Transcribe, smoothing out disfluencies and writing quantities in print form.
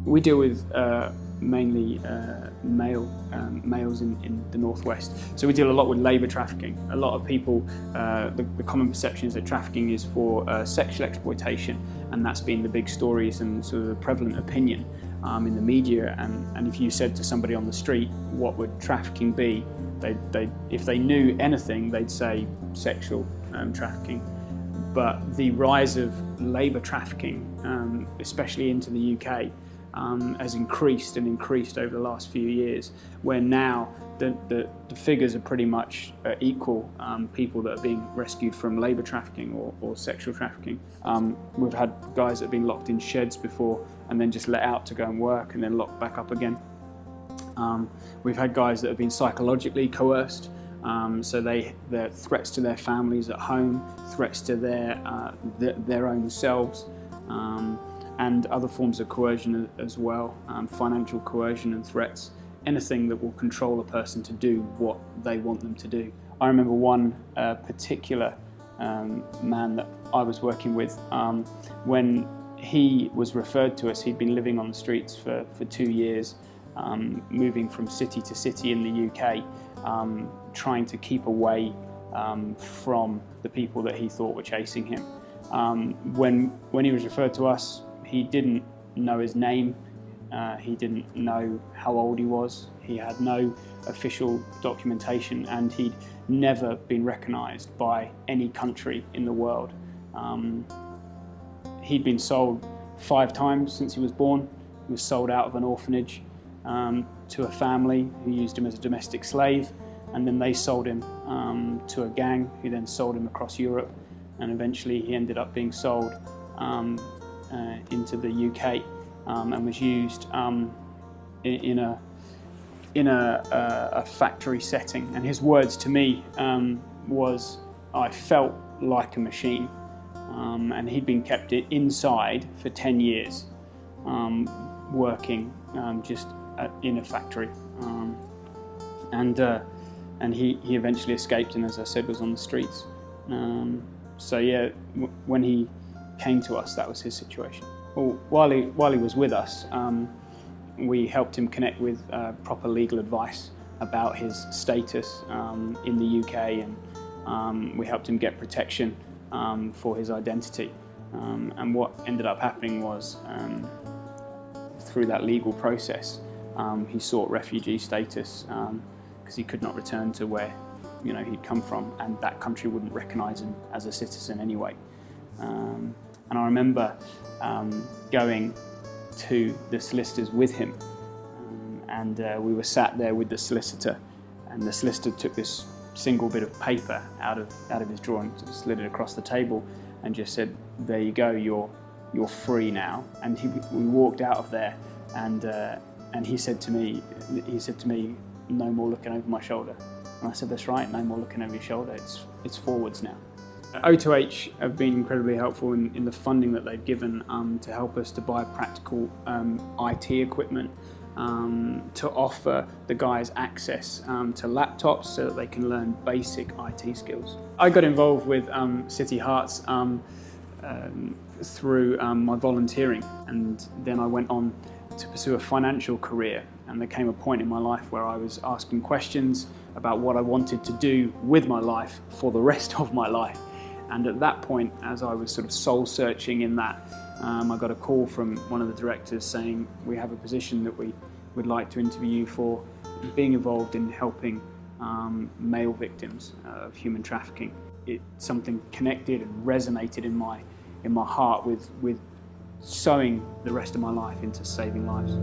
We deal with mainly males in the northwest. So we deal a lot with labour trafficking. A lot of people, the common perception is that trafficking is for sexual exploitation, and that's been the big stories and sort of the prevalent opinion in the media. And if you said to somebody on the street, what would trafficking be? If they knew anything, they'd say sexual trafficking. But the rise of labour trafficking, especially into the UK, has increased over the last few years, where now the figures are pretty much equal, people that are being rescued from labour trafficking or sexual trafficking. We've had guys that have been locked in sheds before and then just let out to go and work and then locked back up again. We've had guys that have been psychologically coerced, so they're threats to their families at home, threats to their own selves, and other forms of coercion as well, financial coercion and threats, anything that will control a person to do what they want them to do. I remember one particular man that I was working with, when he was referred to us, he'd been living on the streets for 2 years, moving from city to city in the UK, trying to keep away from the people that he thought were chasing him. When he was referred to us, he didn't know his name, he didn't know how old he was, he had no official documentation, and he'd never been recognised by any country in the world. He'd been sold 5 times since he was born. He was sold out of an orphanage to a family who used him as a domestic slave, and then they sold him to a gang who then sold him across Europe, and eventually he ended up being sold into the UK and was used in a factory setting. And his words to me was, "I felt like a machine," and he'd been kept inside for 10 years, working just in a factory, and he eventually escaped, and as I said, was on the streets. So yeah, when he came to us, that was his situation. Well, while he was with us, we helped him connect with proper legal advice about his status in the UK, and we helped him get protection for his identity. And what ended up happening was, through that legal process, he sought refugee status because he could not return to where he'd come from, and that country wouldn't recognise him as a citizen anyway. And I remember going to the solicitors with him, and we were sat there with the solicitor, and the solicitor took this single bit of paper out of his drawer and slid it across the table and just said, "There you go, you're free now." And we walked out of there, and he said to me, "No more looking over my shoulder." And I said, "That's right, no more looking over your shoulder, it's forwards now." O2H have been incredibly helpful in the funding that they've given to help us to buy practical IT equipment, to offer the guys access to laptops so that they can learn basic IT skills. I got involved with City Hearts through my volunteering, and then I went on to pursue a financial career, and there came a point in my life where I was asking questions about what I wanted to do with my life for the rest of my life. And at that point, as I was sort of soul searching in that, I got a call from one of the directors saying, "We have a position that we would like to interview you for, being involved in helping male victims of human trafficking." Something connected and resonated in my heart with sowing the rest of my life into saving lives.